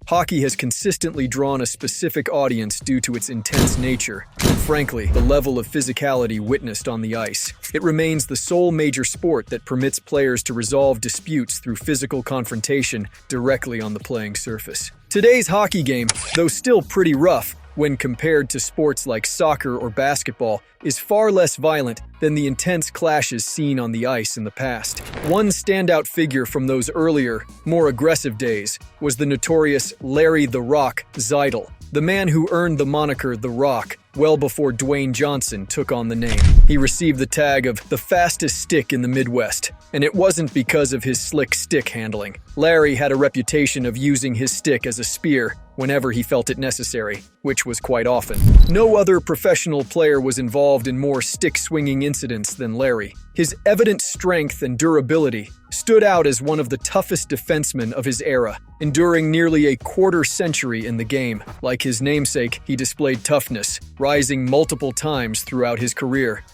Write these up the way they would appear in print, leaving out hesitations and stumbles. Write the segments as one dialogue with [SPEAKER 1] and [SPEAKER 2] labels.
[SPEAKER 1] Hockey has consistently drawn a specific audience due to its intense nature, and frankly, the level of physicality witnessed on the ice. It remains the sole major sport that permits players to resolve disputes through physical confrontation directly on the playing surface. Today's hockey game, though still pretty rough when compared to sports like soccer or basketball, is far less violent than the intense clashes seen on the ice in the past. One standout figure from those earlier, more aggressive days was the notorious Larry "The Rock" Zeidel, the man who earned the moniker "The Rock" well before Dwayne Johnson took on the name. He received the tag of the fastest stick in the Midwest, and it wasn't because of his slick stick handling. Larry had a reputation of using his stick as a spear whenever he felt it necessary, which was quite often. No other professional player was involved in more stick-swinging incidents than Larry. His evident strength and durability stood out as one of the toughest defensemen of his era, enduring nearly a quarter-century in the game. Like his namesake, he displayed toughness, rising multiple times throughout his career.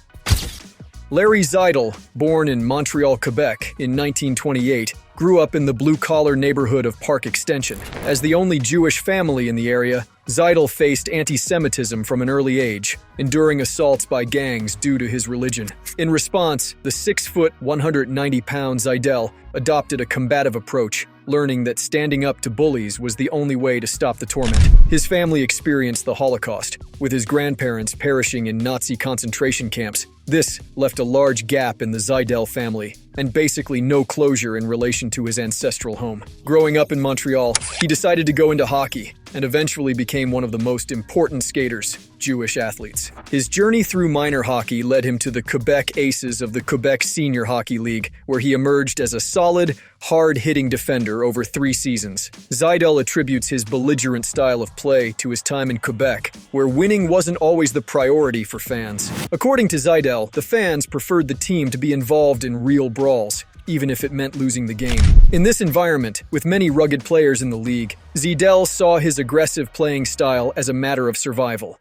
[SPEAKER 1] Larry Zeidel, born in Montreal, Quebec in 1928, grew up in the blue-collar neighborhood of Park Extension. As the only Jewish family in the area, Zeidel faced anti-Semitism from an early age, enduring assaults by gangs due to his religion. In response, the 6-foot, 190-pound Zeidel adopted a combative approach, learning that standing up to bullies was the only way to stop the torment. His family experienced the Holocaust, with his grandparents perishing in Nazi concentration camps. This left a large gap in the Zeidel family, and basically no closure in relation to his ancestral home. Growing up in Montreal, he decided to go into hockey, and eventually became one of the most important skaters, Jewish athletes. His journey through minor hockey led him to the Quebec Aces of the Quebec Senior Hockey League, where he emerged as a solid, hard-hitting defender over 3 seasons. Zeidel attributes his belligerent style of play to his time in Quebec, where winning wasn't always the priority for fans. According to Zeidel, the fans preferred the team to be involved in real brawls, even if it meant losing the game. In this environment, with many rugged players in the league, Zeidel saw his aggressive playing style as a matter of survival.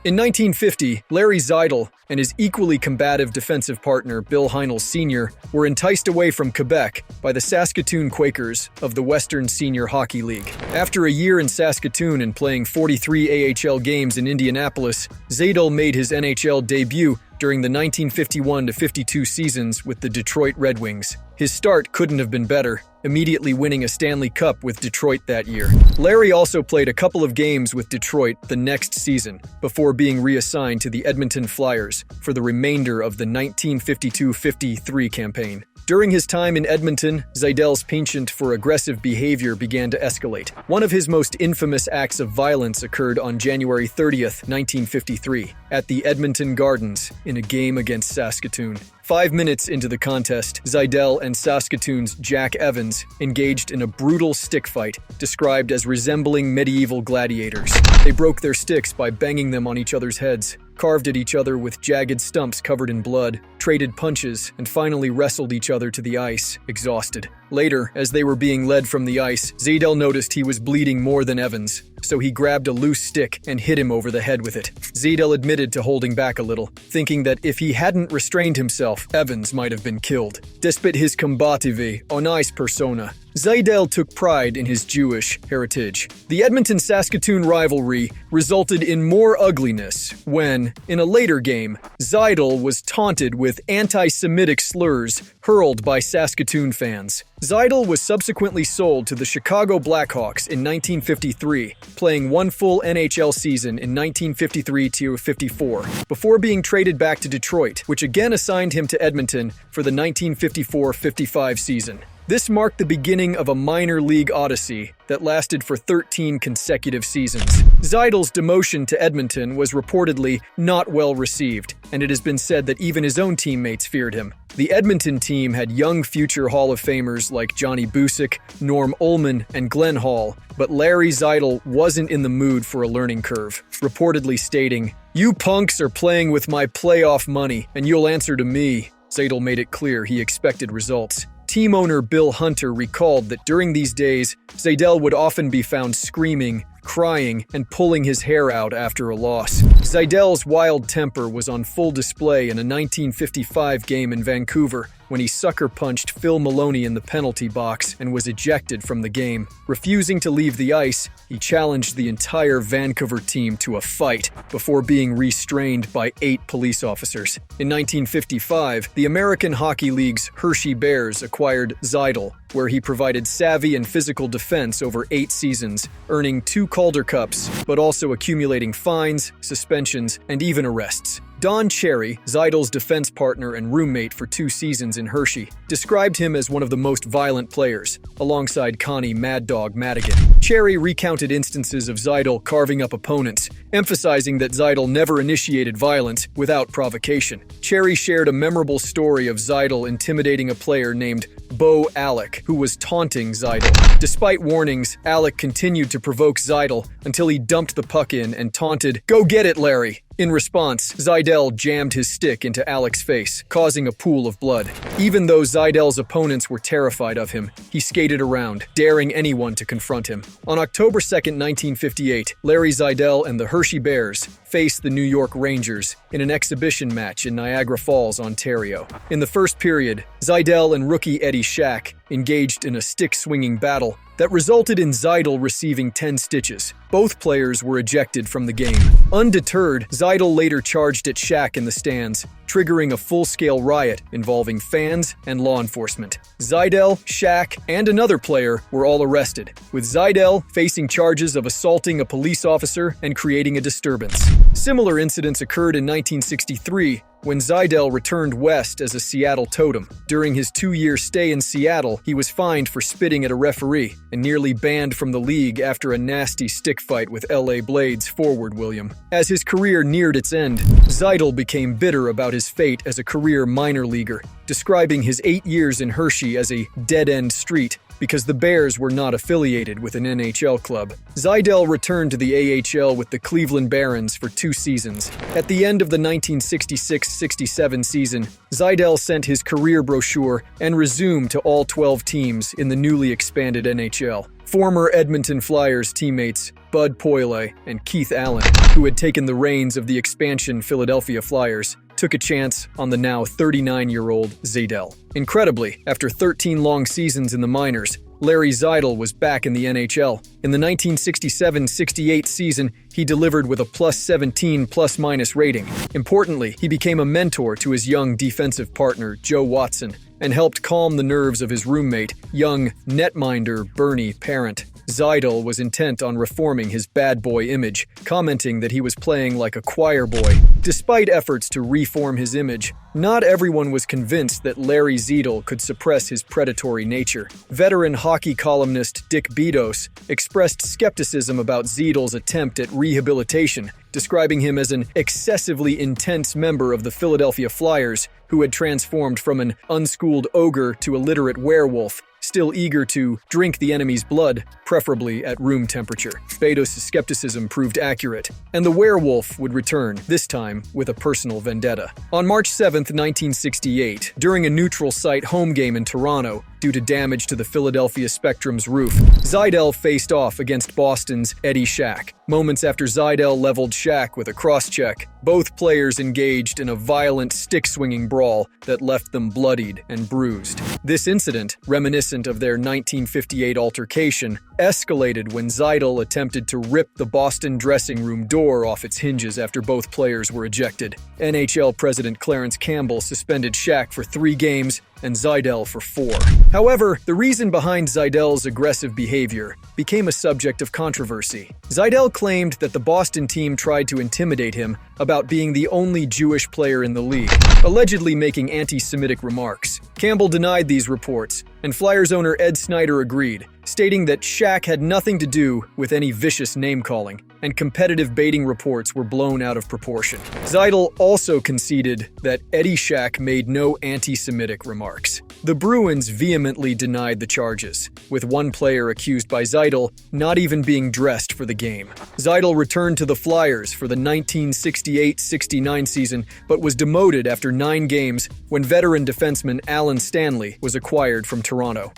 [SPEAKER 1] In 1950, Larry Zeidel and his equally combative defensive partner Bill Heinl Sr. were enticed away from Quebec by the Saskatoon Quakers of the Western Senior Hockey League. After a year in Saskatoon and playing 43 AHL games in Indianapolis, Zeidel made his NHL debut during the 1951-52 seasons with the Detroit Red Wings. His start couldn't have been better, immediately winning a Stanley Cup with Detroit that year. Larry also played a couple of games with Detroit the next season, before being reassigned to the Edmonton Flyers for the remainder of the 1952-53 campaign. During his time in Edmonton, Zeidel's penchant for aggressive behavior began to escalate. One of his most infamous acts of violence occurred on January 30th, 1953, at the Edmonton Gardens in a game against Saskatoon. 5 minutes into the contest, Zeidel and Saskatoon's Jack Evans engaged in a brutal stick fight, described as resembling medieval gladiators. They broke their sticks by banging them on each other's heads, carved at each other with jagged stumps covered in blood, traded punches, and finally wrestled each other to the ice, exhausted. Later, as they were being led from the ice, Zeidel noticed he was bleeding more than Evans, so he grabbed a loose stick and hit him over the head with it. Zeidel admitted to holding back a little, thinking that if he hadn't restrained himself, Evans might have been killed. Despite his combative, on-ice persona, Zeidel took pride in his Jewish heritage. The Edmonton-Saskatoon rivalry resulted in more ugliness when, in a later game, Zeidel was taunted with anti-Semitic slurs hurled by Saskatoon fans. Zeidel was subsequently sold to the Chicago Blackhawks in 1953, playing one full NHL season in 1953-54, before being traded back to Detroit, which again assigned him to Edmonton for the 1954-55 season. This marked the beginning of a minor league odyssey that lasted for 13 consecutive seasons. Zeidel's demotion to Edmonton was reportedly not well received, and it has been said that even his own teammates feared him. The Edmonton team had young future Hall of Famers like Johnny Busick, Norm Ullman, and Glenn Hall, but Larry Zeidel wasn't in the mood for a learning curve, reportedly stating, "You punks are playing with my playoff money, and you'll answer to me." Zeidel made it clear he expected results. Team owner Bill Hunter recalled that during these days, Zeidel would often be found screaming, crying, and pulling his hair out after a loss. Zeidel's wild temper was on full display in a 1955 game in Vancouver, when he sucker-punched Phil Maloney in the penalty box and was ejected from the game. Refusing to leave the ice, he challenged the entire Vancouver team to a fight before being restrained by 8 police officers. In 1955, the American Hockey League's Hershey Bears acquired Seidel, where he provided savvy and physical defense over 8 seasons, earning 2 Calder Cups, but also accumulating fines, suspensions, and even arrests. Don Cherry, Seidel's defense partner and roommate for 2 seasons in Hershey, described him as one of the most violent players, alongside Connie Mad Dog Madigan. Cherry recounted instances of Seidel carving up opponents, emphasizing that Seidel never initiated violence without provocation. Cherry shared a memorable story of Seidel intimidating a player named Bo Alec, who was taunting Seidel. Despite warnings, Alec continued to provoke Seidel until he dumped the puck in and taunted, "Go get it, Larry!" In response, Seidel jammed his stick into Alec's face, causing a pool of blood. Even though Seidel's opponents were terrified of him, he skated around, daring anyone to confront him. On October 2, 1958, Larry Seidel and the Hershey Bears faced the New York Rangers in an exhibition match in Niagara Falls, Ontario. In the first period, Seidel and rookie Eddie Shack engaged in a stick-swinging battle that resulted in Seidel receiving 10 stitches. Both players were ejected from the game. Undeterred, Seidel later charged at Shack in the stands, triggering a full-scale riot involving fans and law enforcement. Seidel, Shack, and another player were all arrested, with Seidel facing charges of assaulting a police officer and creating a disturbance. Similar incidents occurred in 1963, when Seidel returned west as a Seattle totem. During his 2-year stay in Seattle, he was fined for spitting at a referee and nearly banned from the league after a nasty stick fight with LA Blades forward William. As his career neared its end, Seidel became bitter about his fate as a career minor leaguer, describing his 8 years in Hershey as a dead-end street because the Bears were not affiliated with an NHL club. Seidel returned to the AHL with the Cleveland Barons for 2 seasons. At the end of the 1966-67 season, Seidel sent his career brochure and resumed to all 12 teams in the newly expanded NHL. Former Edmonton Flyers teammates Bud Poile and Keith Allen, who had taken the reins of the expansion Philadelphia Flyers, took a chance on the now 39-year-old Seidel. Incredibly, after 13 long seasons in the minors, Larry Seidel was back in the NHL. In the 1967-68 season, he delivered with a +17 plus-minus rating. Importantly, he became a mentor to his young defensive partner, Joe Watson, and helped calm the nerves of his roommate, young netminder Bernie Parent. Seidel was intent on reforming his bad boy image, commenting that he was playing like a choir boy. Despite efforts to reform his image, not everyone was convinced that Larry Seidel could suppress his predatory nature. Veteran hockey columnist Dick Bedos expressed skepticism about Seidel's attempt at rehabilitation, describing him as an excessively intense member of the Philadelphia Flyers who had transformed from an unschooled ogre to a literate werewolf, still eager to drink the enemy's blood, preferably at room temperature. Bedos' skepticism proved accurate, and the werewolf would return, this time with a personal vendetta. On March 7, 1968, during a neutral site home game in Toronto, due to damage to the Philadelphia Spectrum's roof, Seidel faced off against Boston's Eddie Shack. Moments after Seidel leveled Shack with a cross-check, both players engaged in a violent stick-swinging brawl that left them bloodied and bruised. This incident, reminiscent of their 1958 altercation, escalated when Seidel attempted to rip the Boston dressing room door off its hinges after both players were ejected. NHL President Clarence Campbell suspended Shack for 3 games and Seidel for 4. However, the reason behind Seidel's aggressive behavior became a subject of controversy. Seidel claimed that the Boston team tried to intimidate him about being the only Jewish player in the league, allegedly making anti-Semitic remarks. Campbell denied these reports, and Flyers owner Ed Snyder agreed, stating that Shack had nothing to do with any vicious name-calling, and competitive baiting reports were blown out of proportion. Seidel also conceded that Eddie Shack made no anti-Semitic remarks. The Bruins vehemently denied the charges, with one player accused by Seidel not even being dressed for the game. Seidel returned to the Flyers for the 1968-69 season, but was demoted after 9 games when veteran defenseman Alan Stanley was acquired from Toronto.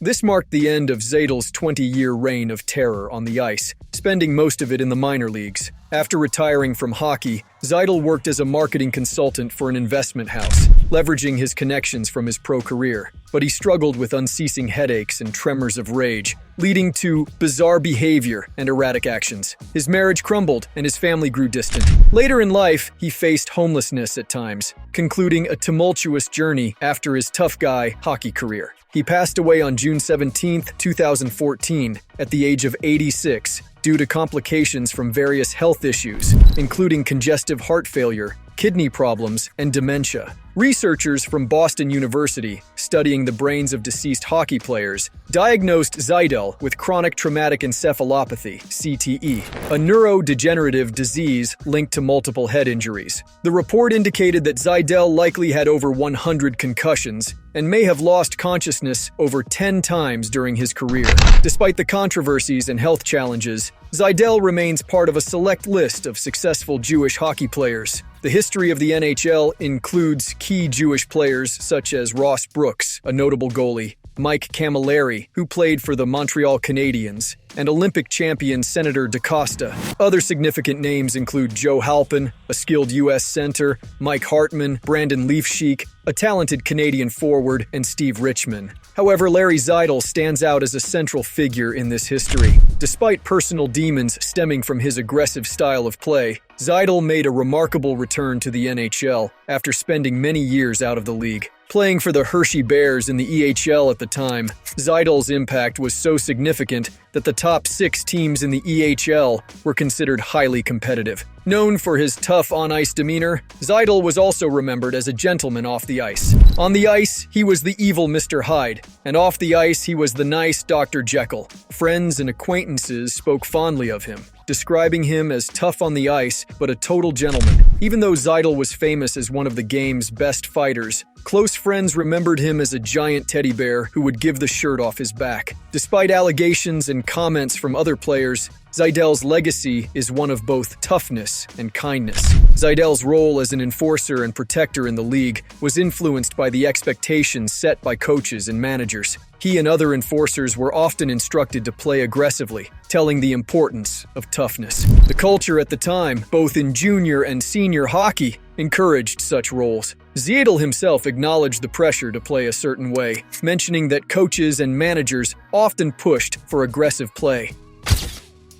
[SPEAKER 1] This marked the end of Seidel's 20-year reign of terror on the ice, spending most of it in the minor leagues. After retiring from hockey, Seidel worked as a marketing consultant for an investment house, leveraging his connections from his pro career. But he struggled with unceasing headaches and tremors of rage, leading to bizarre behavior and erratic actions. His marriage crumbled and his family grew distant. Later in life, he faced homelessness at times, concluding a tumultuous journey after his tough guy hockey career. He passed away on June 17, 2014, at the age of 86, due to complications from various health issues, including congestive heart failure, kidney problems, and dementia. Researchers from Boston University, studying the brains of deceased hockey players, diagnosed Seidel with chronic traumatic encephalopathy, CTE, a neurodegenerative disease linked to multiple head injuries. The report indicated that Seidel likely had over 100 concussions and may have lost consciousness over 10 times during his career. Despite the controversies and health challenges, Seidel remains part of a select list of successful Jewish hockey players. The history of the NHL includes key Jewish players such as Ross Brooks, a notable goalie, Mike Camilleri, who played for the Montreal Canadiens, and Olympic champion Senator DaCosta. Other significant names include Joe Halpin, a skilled U.S. center, Mike Hartman, Brandon Leafsheek, a talented Canadian forward, and Steve Richman. However, Larry Seidel stands out as a central figure in this history. Despite personal demons stemming from his aggressive style of play, Seidel made a remarkable return to the NHL after spending many years out of the league. Playing for the Hershey Bears in the EHL at the time, Seidel's impact was so significant that the top 6 teams in the EHL were considered highly competitive. Known for his tough on-ice demeanor, Seidel was also remembered as a gentleman off the ice. On the ice, he was the evil Mr. Hyde, and off the ice, he was the nice Dr. Jekyll. Friends and acquaintances spoke fondly of him, describing him as tough on the ice, but a total gentleman. Even though Seidel was famous as one of the game's best fighters, close friends remembered him as a giant teddy bear who would give the shirt off his back. Despite allegations and comments from other players, Seidel's legacy is one of both toughness and kindness. Seidel's role as an enforcer and protector in the league was influenced by the expectations set by coaches and managers. He and other enforcers were often instructed to play aggressively, telling the importance of toughness. The culture at the time, both in junior and senior hockey, encouraged such roles. Seidel himself acknowledged the pressure to play a certain way, mentioning that coaches and managers often pushed for aggressive play.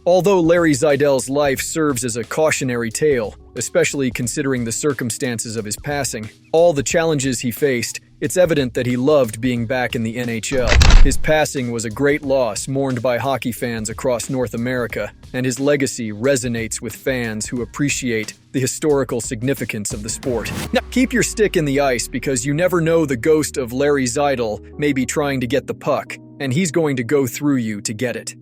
[SPEAKER 1] Although Larry Seidel's life serves as a cautionary tale, especially considering the circumstances of his passing, all the challenges he faced, it's evident that he loved being back in the NHL. His passing was a great loss mourned by hockey fans across North America, and his legacy resonates with fans who appreciate the historical significance of the sport. Now, keep your stick in the ice because you never know, the ghost of Larry Seidel may be trying to get the puck, and he's going to go through you to get it.